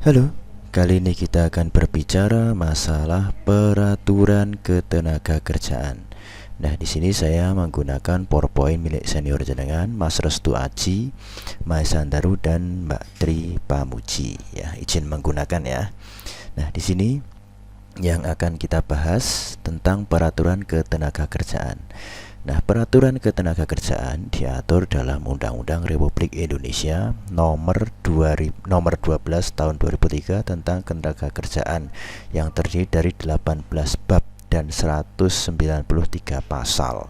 Halo, kali ini kita akan berbicara masalah peraturan ketenagakerjaan. Nah, di sini saya menggunakan PowerPoint milik senior jenengan, Mas Restu Aji, Mas Sandaru dan Mbak Tri Pamuji. Ya, izin menggunakan ya. Nah, di sini yang akan kita bahas tentang peraturan ketenagakerjaan. Nah, peraturan ketenagakerjaan diatur dalam Undang-Undang Republik Indonesia nomor 12 tahun 2003 tentang ketenagakerjaan yang terdiri dari 18 bab dan 193 pasal.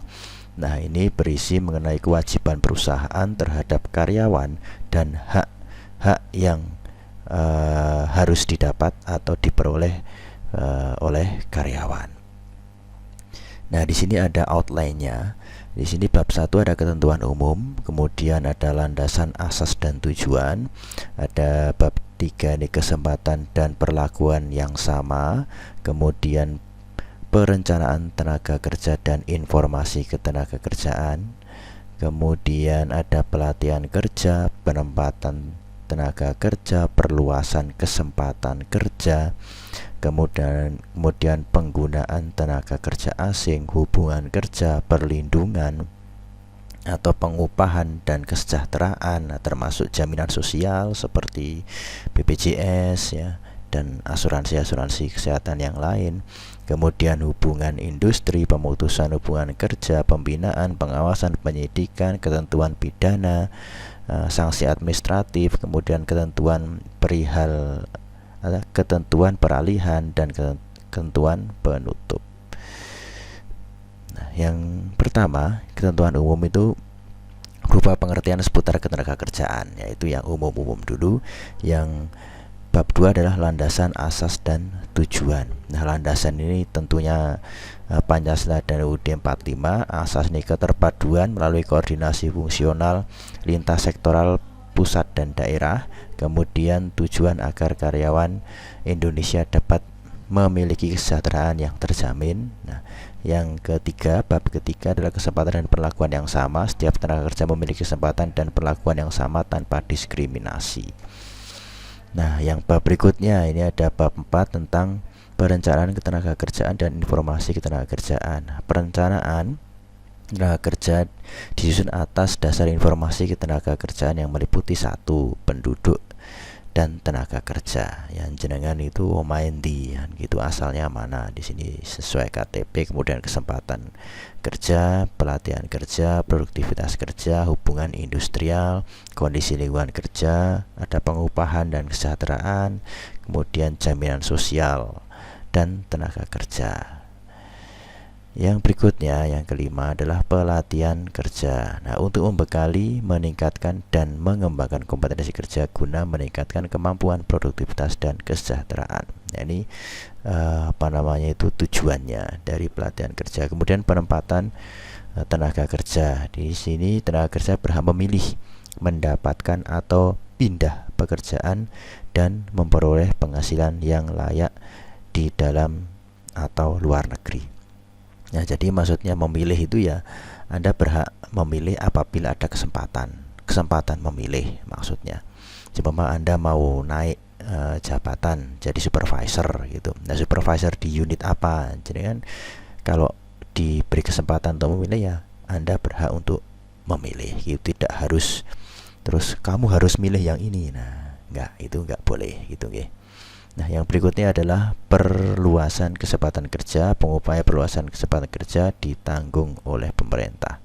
Nah, ini berisi mengenai kewajiban perusahaan terhadap karyawan dan hak-hak yang harus didapat atau diperoleh oleh karyawan. Nah, di sini ada outline-nya. Di sini bab 1 ada ketentuan umum, kemudian ada landasan asas dan tujuan. Ada bab 3 ini kesempatan dan perlakuan yang sama, kemudian perencanaan tenaga kerja dan informasi ketenagakerjaan. Kemudian ada pelatihan kerja, penempatan tenaga kerja, perluasan kesempatan kerja, kemudian penggunaan tenaga kerja asing, hubungan kerja, perlindungan atau pengupahan dan kesejahteraan, termasuk jaminan sosial seperti BPJS ya, dan asuransi kesehatan yang lain. Kemudian hubungan industri, pemutusan hubungan kerja, pembinaan, pengawasan, penyidikan, ketentuan pidana, sanksi administratif, kemudian ketentuan perihal ketentuan peralihan dan ketentuan penutup. Nah, yang pertama, ketentuan umum itu berupa pengertian seputar ketenagakerjaan, yaitu yang umum-umum dulu. Yang bab 2 adalah landasan asas dan tujuan. Nah, landasan ini tentunya Pancasila dan UUD 45. Asas ini keterpaduan melalui koordinasi fungsional lintas sektoral pusat dan daerah. Kemudian tujuan agar karyawan Indonesia dapat memiliki kesejahteraan yang terjamin. Nah, yang ketiga, bab ketiga adalah kesempatan dan perlakuan yang sama. Setiap tenaga kerja memiliki kesempatan dan perlakuan yang sama tanpa diskriminasi. Nah, yang bab berikutnya ini ada bab 4 tentang perencanaan ketenagakerjaan dan informasi ketenagakerjaan. Perencanaan tenaga kerja disusun atas dasar informasi ketenagakerjaan yang meliputi 1. Penduduk dan tenaga kerja. Yang jenengan itu omaendi, gitu asalnya mana. Di sini sesuai KTP, kemudian kesempatan kerja, pelatihan kerja, produktivitas kerja, hubungan industrial, kondisi lingkungan kerja, ada pengupahan dan kesejahteraan, kemudian jaminan sosial dan tenaga kerja. Yang berikutnya, yang kelima adalah pelatihan kerja. Nah, untuk membekali, meningkatkan dan mengembangkan kompetensi kerja guna meningkatkan kemampuan, produktivitas dan kesejahteraan. Nah, ini itu tujuannya dari pelatihan kerja. Kemudian penempatan tenaga kerja. Di sini tenaga kerja berhak memilih, mendapatkan atau pindah pekerjaan dan memperoleh penghasilan yang layak di dalam atau luar negeri. Nah, jadi maksudnya memilih itu ya Anda berhak memilih apabila ada kesempatan memilih maksudnya. Coba Anda mau naik jabatan jadi supervisor gitu. Nah, supervisor di unit apa? Jadi kan kalau diberi kesempatan untuk memilih ya Anda berhak untuk memilih gitu. Tidak harus terus kamu harus milih yang ini. Nah, itu enggak boleh gitu nggih. Nah, yang berikutnya adalah perluasan kesempatan kerja. Pengupaya perluasan kesempatan kerja ditanggung oleh pemerintah.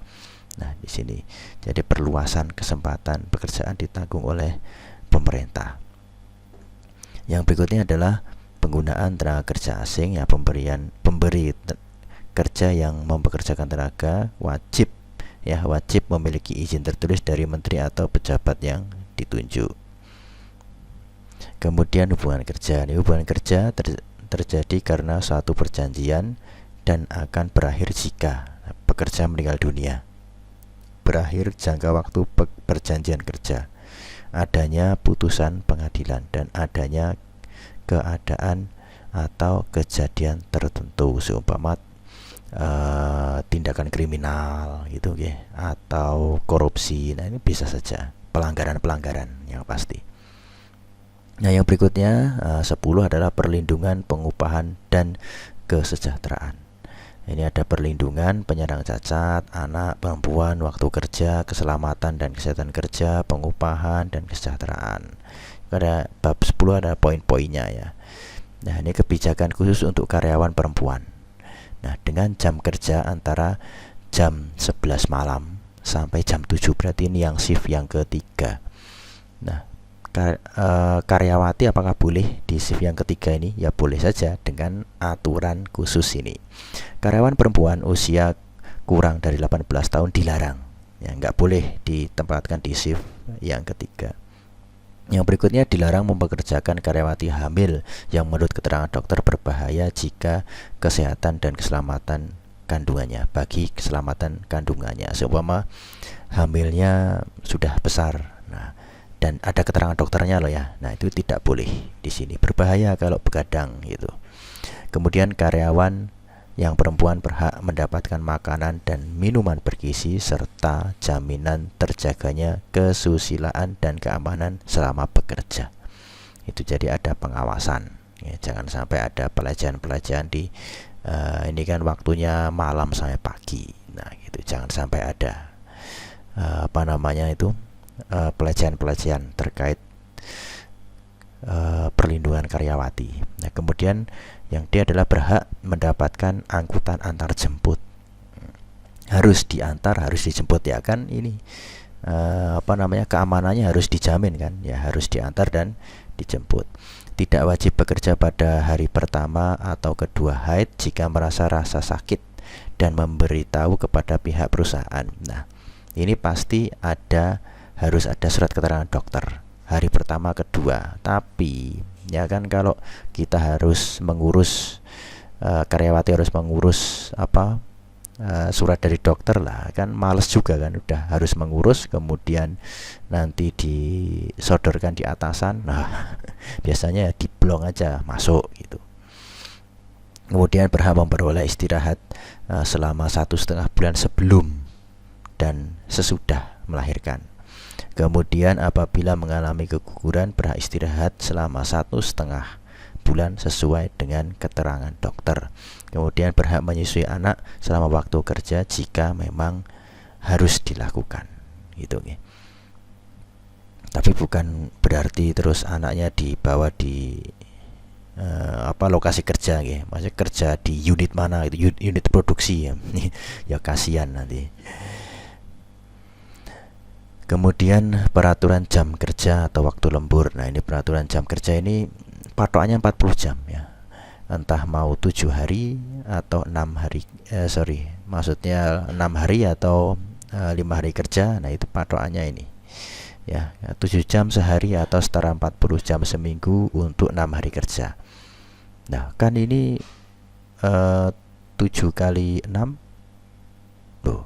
Nah, di sini jadi perluasan kesempatan pekerjaan ditanggung oleh pemerintah. Yang berikutnya adalah penggunaan tenaga kerja asing. Ya, pemberi kerja yang mempekerjakan tenaga wajib memiliki izin tertulis dari menteri atau pejabat yang ditunjuk. Kemudian hubungan kerja. Hubungan kerja terjadi karena suatu perjanjian dan akan berakhir jika pekerja meninggal dunia. Berakhir jangka waktu perjanjian kerja, adanya putusan pengadilan, dan adanya keadaan atau kejadian tertentu seumpama tindakan kriminal gitu atau korupsi. Nah, ini bisa saja pelanggaran yang pasti. Nah, yang berikutnya 10 adalah perlindungan, pengupahan, dan kesejahteraan. Ini ada perlindungan, penyandang cacat, anak, perempuan, waktu kerja, keselamatan dan kesehatan kerja, pengupahan, dan kesejahteraan. Pada bab 10 ada poin-poinnya ya. Nah, ini kebijakan khusus untuk karyawan perempuan. Nah, dengan jam kerja antara jam 11 malam sampai jam 7, berarti ini yang shift yang ketiga. Nah, karyawati apakah boleh di shift yang ketiga ini? Ya boleh saja dengan aturan khusus ini. Karyawan perempuan usia kurang dari 18 tahun dilarang, ya nggak boleh ditempatkan di shift yang ketiga. Yang berikutnya, dilarang mempekerjakan karyawati hamil yang menurut keterangan dokter berbahaya jika kesehatan dan keselamatan kandungannya, bagi keselamatan kandungannya. Seumpama hamilnya sudah besar, nah, dan ada keterangan dokternya loh ya. Nah, itu tidak boleh di sini. Berbahaya kalau begadang gitu. Kemudian karyawan yang perempuan berhak mendapatkan makanan dan minuman bergizi serta jaminan terjaganya kesusilaan dan keamanan selama bekerja. Itu jadi ada pengawasan. Ya, jangan sampai ada pelecehan-pelecehan di ini kan waktunya malam sampai pagi. Nah, gitu. Jangan sampai ada pelecehan-pelecehan terkait perlindungan karyawati. Nah, kemudian yang dia adalah berhak mendapatkan angkutan antar jemput. Harus diantar, harus dijemput ya kan ini keamanannya harus dijamin kan ya, harus diantar dan dijemput. Tidak wajib bekerja pada hari pertama atau kedua haid jika merasa rasa sakit dan memberitahu kepada pihak perusahaan. Nah, ini pasti harus ada surat keterangan dokter hari pertama kedua. Tapi ya kan kalau kita harus mengurus karyawati harus mengurus surat dari dokter lah, kan males juga kan, udah harus mengurus kemudian nanti disodorkan di atasan. Nah, biasanya diblong aja masuk gitu. Kemudian berhak memperoleh istirahat selama 1,5 bulan sebelum dan sesudah melahirkan. Kemudian apabila mengalami keguguran, berhak istirahat selama 1,5 bulan sesuai dengan keterangan dokter. Kemudian berhak menyusui anak selama waktu kerja jika memang harus dilakukan. Gitu ya. Tapi bukan berarti terus anaknya dibawa di lokasi kerja ya. Maksudnya kerja di unit mana itu, unit produksi ya. Ya kasihan nanti. Kemudian peraturan jam kerja atau waktu lembur. Nah, ini peraturan jam kerja ini patokannya 40 jam ya. Entah mau 7 hari atau 6 hari maksudnya 6 hari atau 5 hari kerja. Nah, itu patokannya ini. Ya, 7 jam sehari atau setara 40 jam seminggu untuk 6 hari kerja. Nah, kan ini 7 kali 6 loh,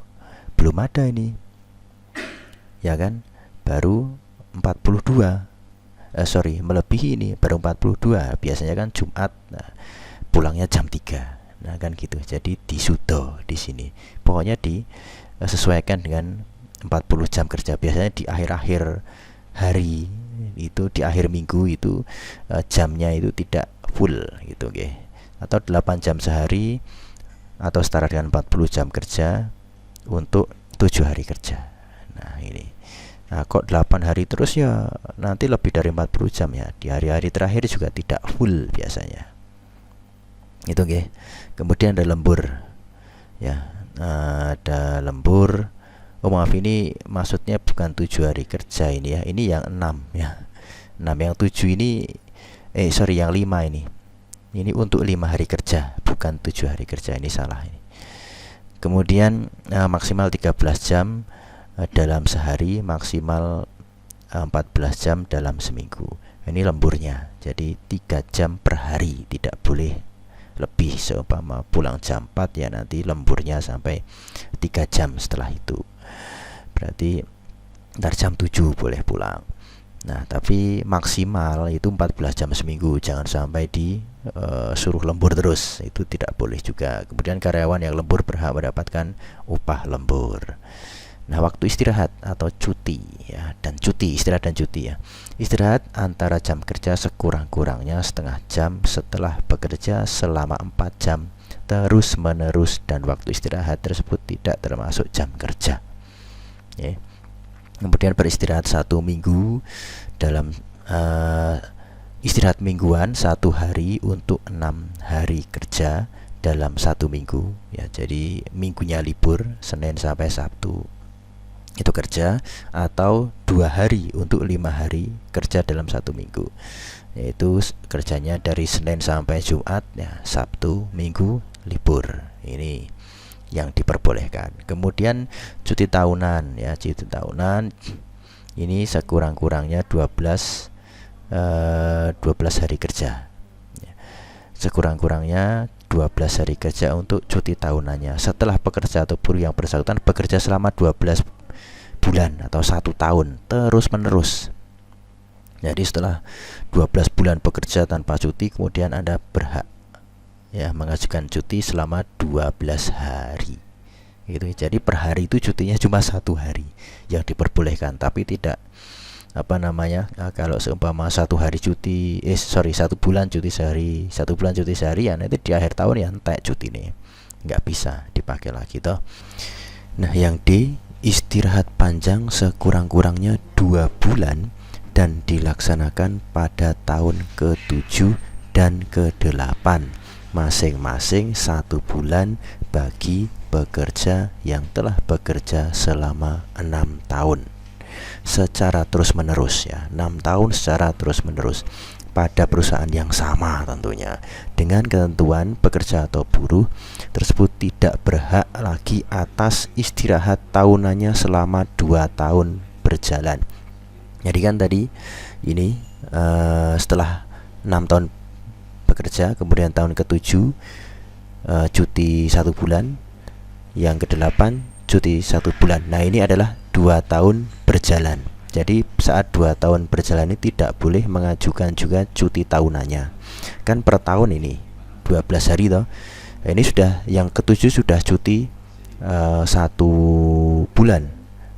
belum ada ini. Ya kan, baru 42 melebihi ini, baru 42. Biasanya kan Jumat, nah, pulangnya jam 3. Nah, kan gitu. Jadi disudo di sini. Pokoknya disesuaikan dengan 40 jam kerja. Biasanya di akhir-akhir hari itu, di akhir minggu itu jamnya itu tidak full gitu, okay. Atau 8 jam sehari atau setara dengan 40 jam kerja untuk 7 hari kerja. Nah, ini. Nah, kok 8 hari terus ya nanti lebih dari 40 jam ya. Di hari-hari terakhir juga tidak full biasanya. Itu nggih. Kemudian ada lembur. Ya, ada lembur. Oh maaf, ini maksudnya bukan 7 hari kerja ini ya. Ini yang 6 ya. 6, yang 7 ini yang 5 ini. Ini untuk 5 hari kerja, bukan 7 hari kerja, ini salah ini. Kemudian maksimal 13 jam dalam sehari, maksimal 14 jam dalam seminggu. Ini lemburnya. Jadi 3 jam per hari, tidak boleh lebih. Seumpama pulang jam 4 ya nanti lemburnya sampai 3 jam setelah itu. Berarti ntar jam 7 boleh pulang. Nah, tapi maksimal itu 14 jam seminggu. Jangan sampai suruh lembur terus. Itu tidak boleh juga. Kemudian karyawan yang lembur berhak mendapatkan upah lembur. Nah, waktu istirahat atau cuti ya, dan cuti, istirahat dan cuti ya. Istirahat antara jam kerja sekurang-kurangnya setengah jam setelah bekerja selama 4 jam terus menerus, dan waktu istirahat tersebut tidak termasuk jam kerja. Ya. Kemudian beristirahat 1 minggu dalam istirahat mingguan 1 hari untuk 6 hari kerja dalam 1 minggu ya. Jadi minggunya libur Senin sampai Sabtu itu kerja, atau 2 hari untuk 5 hari kerja dalam 1 minggu, yaitu kerjanya dari Senin sampai Jumat ya, Sabtu Minggu libur. Ini yang diperbolehkan. Kemudian cuti tahunan ya, cuti tahunan ini sekurang-kurangnya 12 hari kerja ya. Sekurang-kurangnya 12 hari kerja untuk cuti tahunannya setelah pekerja atau buruh yang bersangkutan bekerja selama 12 bulan atau 1 tahun terus menerus. Jadi setelah 12 bulan bekerja tanpa cuti, kemudian Anda berhak ya mengajukan cuti selama 12 hari gitu. Jadi per hari itu cutinya cuma 1 hari yang diperbolehkan, tapi tidak kalau seumpama 1 hari cuti 1 bulan cuti sehari, 1 bulan cuti seharian, nanti di akhir tahun ya entek cuti nih, nggak bisa dipakai lagi toh. Nah, yang D, istirahat panjang sekurang-kurangnya 2 bulan dan dilaksanakan pada tahun ke-7 dan ke-8 masing-masing 1 bulan bagi pekerja yang telah bekerja selama 6 tahun secara terus-menerus ya, 6 tahun secara terus-menerus pada perusahaan yang sama tentunya, dengan ketentuan pekerja atau buruh tersebut tidak berhak lagi atas istirahat tahunannya selama 2 tahun berjalan. Jadi kan tadi ini setelah 6 tahun bekerja, kemudian tahun ke-7 cuti 1 bulan, yang ke-8 cuti 1 bulan. Nah, ini adalah 2 tahun berjalan. Jadi saat 2 tahun berjalan ini tidak boleh mengajukan juga cuti tahunannya. Kan per tahun ini 12 hari toh. Ini sudah yang ke-7 sudah cuti 1 bulan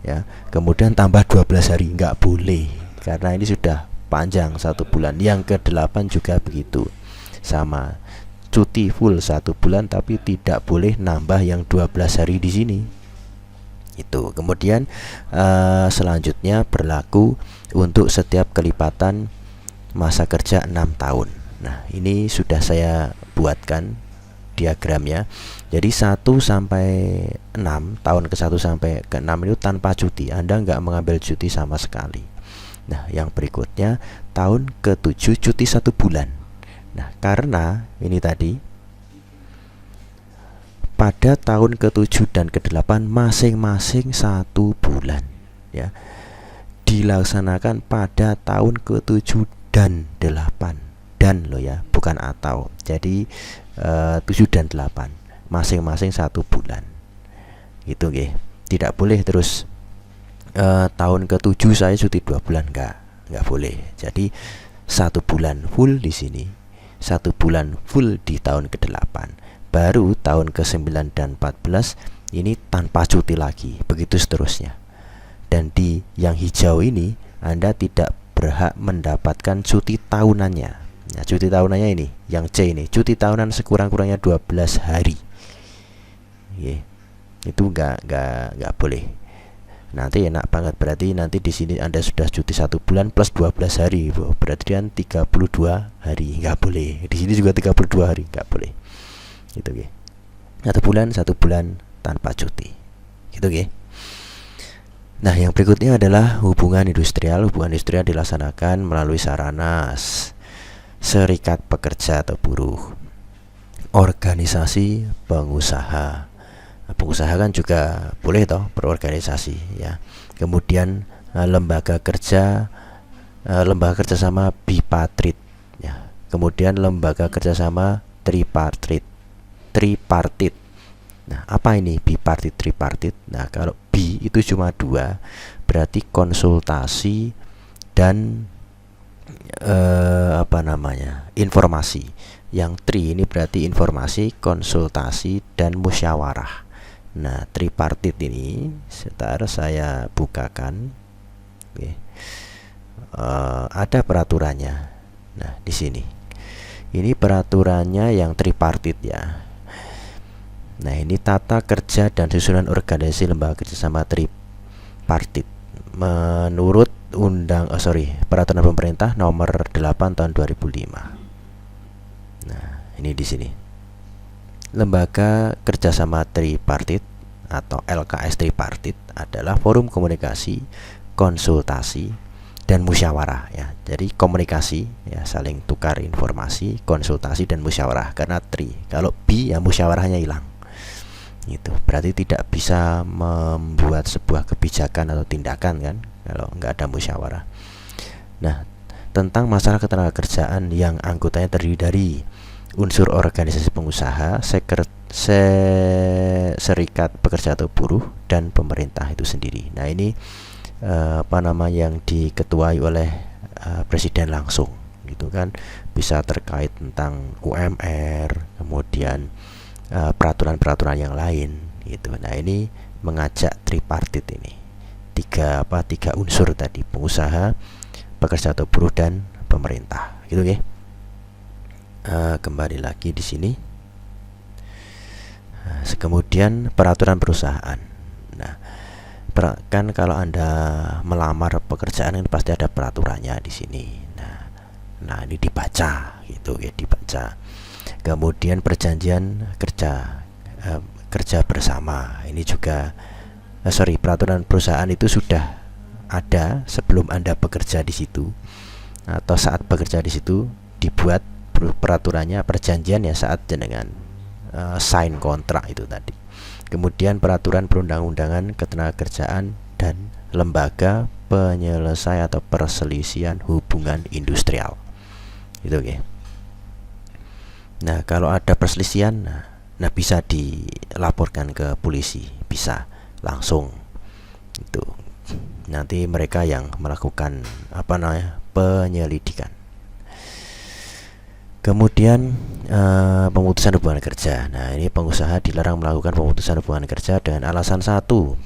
ya. Kemudian tambah 12 hari, nggak boleh. Karena ini sudah panjang 1 bulan. Yang ke-8 juga begitu. Sama. Cuti full 1 bulan tapi tidak boleh nambah yang 12 hari di sini. Itu. Kemudian selanjutnya berlaku untuk setiap kelipatan masa kerja 6 tahun. Nah, ini sudah saya buatkan diagramnya. Jadi 1 sampai 6, tahun ke-1 sampai ke-6 itu tanpa cuti. Anda nggak mengambil cuti sama sekali. Nah, yang berikutnya tahun ke-7 cuti 1 bulan. Nah, karena ini tadi pada tahun ke-7 dan ke-8 masing-masing 1 bulan ya, dilaksanakan pada tahun ke-7 dan 8. Dan loh ya, bukan atau. Jadi 7 dan 8 masing-masing 1 bulan. Gitu nggih. Tidak boleh terus tahun ke-7 saya cuti 2 bulan, enggak boleh. Jadi 1 bulan full di sini, 1 bulan full di tahun ke-8. Baru tahun ke-9 dan 14 ini tanpa cuti lagi, begitu seterusnya. Dan di yang hijau ini Anda tidak berhak mendapatkan cuti tahunannya. Nah, cuti tahunannya ini, yang C ini, cuti tahunan sekurang-kurangnya 12 hari. Itu enggak boleh. Nanti enak banget, berarti nanti di sini Anda sudah cuti 1 bulan plus 12 hari, berarti kan 32 hari, enggak boleh. Di sini juga 32 hari, enggak boleh. Gitu ya. 1 bulan tanpa cuti. Gitu ya. Nah, yang berikutnya adalah hubungan industrial. Hubungan industrial dilaksanakan melalui sarana serikat pekerja atau buruh, organisasi pengusaha. Pengusaha kan juga boleh toh berorganisasi ya. Kemudian lembaga kerjasama bipartit ya. Kemudian lembaga kerjasama tripartit. Nah, apa ini bipartit, tripartit? Nah, kalau B itu cuma 2, berarti konsultasi dan informasi. Yang tri ini berarti informasi, konsultasi dan musyawarah. Nah, tripartit ini sebentar saya bukakan. Oke. Ada peraturannya. Nah, di sini. Ini peraturannya yang tripartit ya. Nah, ini tata kerja dan susunan organisasi lembaga kerjasama tripartit. Menurut peraturan pemerintah nomor 8 tahun 2005. Nah, ini di sini. Lembaga kerjasama tripartit atau LKS tripartit adalah forum komunikasi, konsultasi, dan musyawarah ya. Jadi komunikasi ya, saling tukar informasi, konsultasi dan musyawarah. Karena kalau bi ya musyawarahnya hilang. Itu berarti tidak bisa membuat sebuah kebijakan atau tindakan kan kalau nggak ada musyawarah. Nah, tentang masalah ketenagakerjaan yang anggotanya terdiri dari unsur organisasi pengusaha, serikat pekerja atau buruh, dan pemerintah itu sendiri. Nah, ini yang diketuai oleh presiden langsung gitu kan, bisa terkait tentang UMR, kemudian peraturan-peraturan yang lain gitu. Nah, ini mengajak tripartit ini tiga unsur tadi, pengusaha, pekerja atau buruh, dan pemerintah gitu ya. Kembali lagi di sini. Kemudian peraturan perusahaan. Nah, kan kalau Anda melamar pekerjaan ini pasti ada peraturannya di sini. Nah, ini dibaca gitu ya, dibaca. Kemudian perjanjian kerja bersama. Ini juga peraturan perusahaan itu sudah ada sebelum Anda bekerja di situ atau saat bekerja di situ dibuat peraturannya, perjanjian ya saat jenengan sign kontrak itu tadi. Kemudian peraturan perundang-undangan ketenagakerjaan dan lembaga penyelesai atau perselisihan hubungan industrial. Itu oke. Nah, kalau ada perselisihan, nah bisa dilaporkan ke polisi, bisa langsung. Itu nanti mereka yang melakukan penyelidikan. Kemudian pemutusan hubungan kerja. Nah, ini pengusaha dilarang melakukan pemutusan hubungan kerja dengan alasan 1.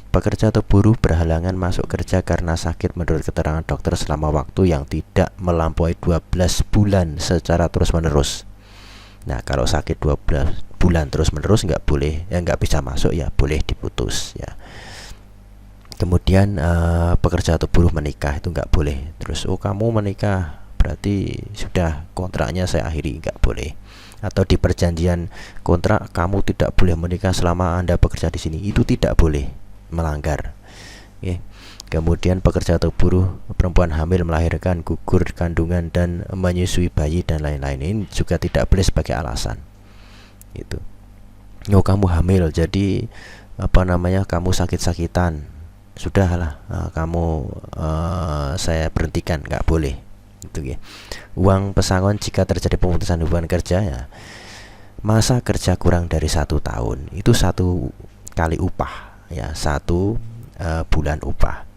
Pekerja atau buruh berhalangan masuk kerja karena sakit menurut keterangan dokter selama waktu yang tidak melampaui 12 bulan secara terus-menerus. Nah, kalau sakit 12 bulan terus-menerus nggak boleh, nggak bisa masuk ya, boleh diputus ya. Kemudian pekerja atau buruh menikah itu nggak boleh. Terus kamu menikah berarti sudah kontraknya saya akhiri, nggak boleh. Atau di perjanjian kontrak kamu tidak boleh menikah selama Anda bekerja di sini, itu tidak boleh, melanggar. Okay. Kemudian pekerja atau buruh perempuan hamil, melahirkan, gugur kandungan, dan menyusui bayi dan lain-lain, ini juga tidak boleh sebagai alasan. Itu. Kamu hamil, jadi kamu sakit-sakitan, sudahlah kamu saya berhentikan, nggak boleh. Itu ya. Uang pesangon jika terjadi pemutusan hubungan kerja ya. Masa kerja kurang dari 1 tahun itu 1 kali upah ya, 1 bulan upah.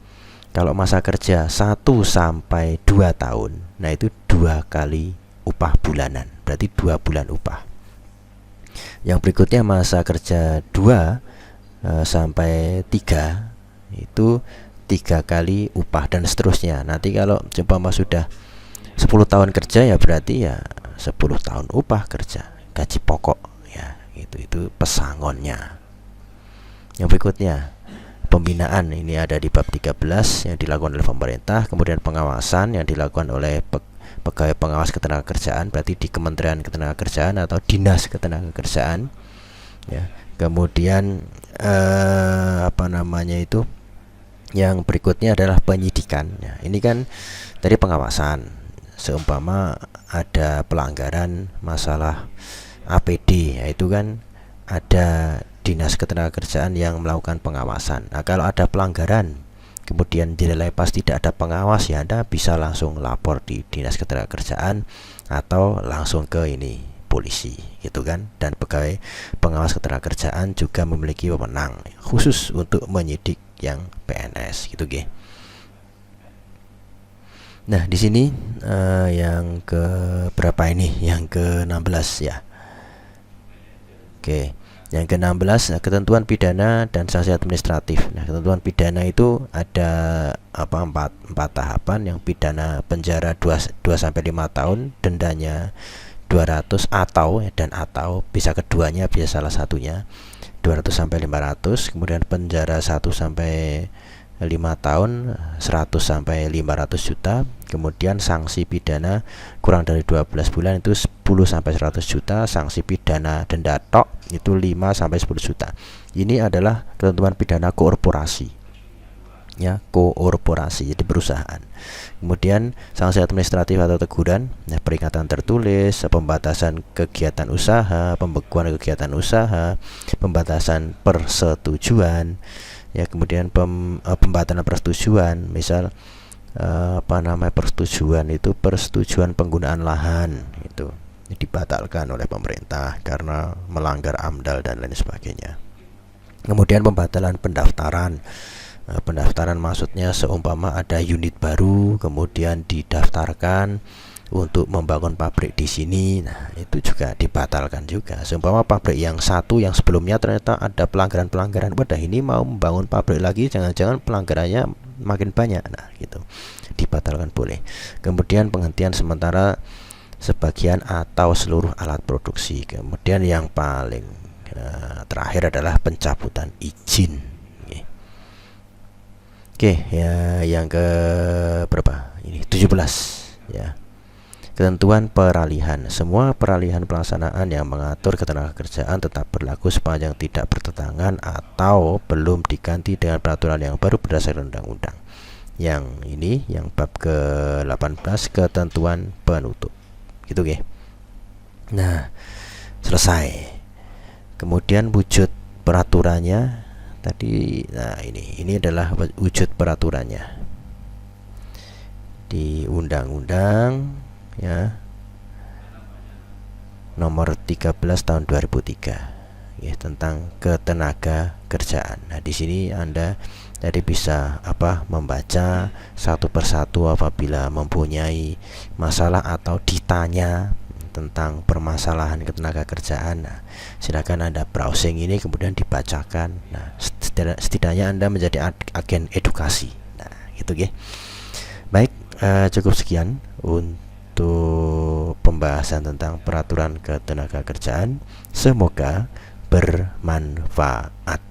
Kalau masa kerja 1 sampai 2 tahun, nah itu 2 kali upah bulanan, berarti 2 bulan upah. Yang berikutnya masa kerja 2 sampai 3 itu 3 kali upah dan seterusnya. Nanti kalau umpama sudah 10 tahun kerja ya berarti ya 10 tahun upah kerja, gaji pokok ya, itu pesangonnya. Yang berikutnya pembinaan, ini ada di bab 13 yang dilakukan oleh pemerintah. Kemudian pengawasan yang dilakukan oleh pegawai pengawas ketenagakerjaan, berarti di Kementerian Ketenagakerjaan atau Dinas Ketenagakerjaan ya. Kemudian yang berikutnya adalah penyidikan ya. Ini kan dari pengawasan. Seumpama ada pelanggaran masalah APD, yaitu kan ada Dinas Ketenagakerjaan yang melakukan pengawasan. Nah, kalau ada pelanggaran kemudian dinilai pas tidak ada pengawas ya, Anda bisa langsung lapor di Dinas Ketenagakerjaan atau langsung ke polisi gitu kan. Dan pegawai pengawas ketenagakerjaan juga memiliki wewenang khusus untuk menyidik yang PNS gitu ge. Nah, di sini yang ke berapa ini? Yang ke-16 ya. Oke. Yang ke-16, ketentuan pidana dan sanksi administratif. Nah, ketentuan pidana itu ada empat tahapan. Yang pidana penjara 2 sampai 5 tahun, dendanya 200 atau bisa keduanya, bisa salah satunya 200 sampai 500. Kemudian penjara 1 sampai 5 tahun, 100 sampai 500 juta. Kemudian sanksi pidana kurang dari 12 bulan itu 10 sampai 100 juta. Sanksi pidana denda tok itu 5 sampai 10 juta. Ini adalah ketentuan pidana korporasi. Ya, korporasi, jadi perusahaan. Kemudian sanksi administratif atau teguran, ya, peringatan tertulis, pembatasan kegiatan usaha, pembekuan kegiatan usaha, pembatasan persetujuan, ya, kemudian pembatalan persetujuan, misal persetujuan itu persetujuan penggunaan lahan itu dibatalkan oleh pemerintah karena melanggar AMDAL dan lain sebagainya. Kemudian pembatalan pendaftaran. Pendaftaran maksudnya seumpama ada unit baru kemudian didaftarkan untuk membangun pabrik di sini, nah itu juga dibatalkan juga. Seumpama pabrik yang satu yang sebelumnya ternyata ada pelanggaran-pelanggaran, wadah ini mau membangun pabrik lagi, jangan-jangan pelanggarannya makin banyak, nah gitu, dibatalkan boleh. Kemudian penghentian sementara sebagian atau seluruh alat produksi. Kemudian yang paling terakhir adalah pencabutan izin. Oke, ya yang ke berapa? Ini 17 ya. Ketentuan peralihan. Semua peralihan pelaksanaan yang mengatur ketenagakerjaan tetap berlaku sepanjang tidak bertentangan atau belum diganti dengan peraturan yang baru berdasarkan undang-undang. Yang ini yang bab ke-18 ketentuan penutup. Gitu ya. Nah, selesai. Kemudian wujud peraturannya tadi. Nah, ini adalah wujud peraturannya di undang-undang ya nomor 13 tahun 2003 ya, tentang ketenaga kerjaan. Nah, di sini Anda jadi bisa membaca satu persatu apabila mempunyai masalah atau ditanya tentang permasalahan ketenaga kerjaan. Nah, silakan Anda browsing ini kemudian dibacakan. Nah, setidaknya Anda menjadi agen edukasi. Nah, gitu ya. Baik, cukup sekian untuk pembahasan tentang peraturan ketenaga kerjaan. Semoga bermanfaat.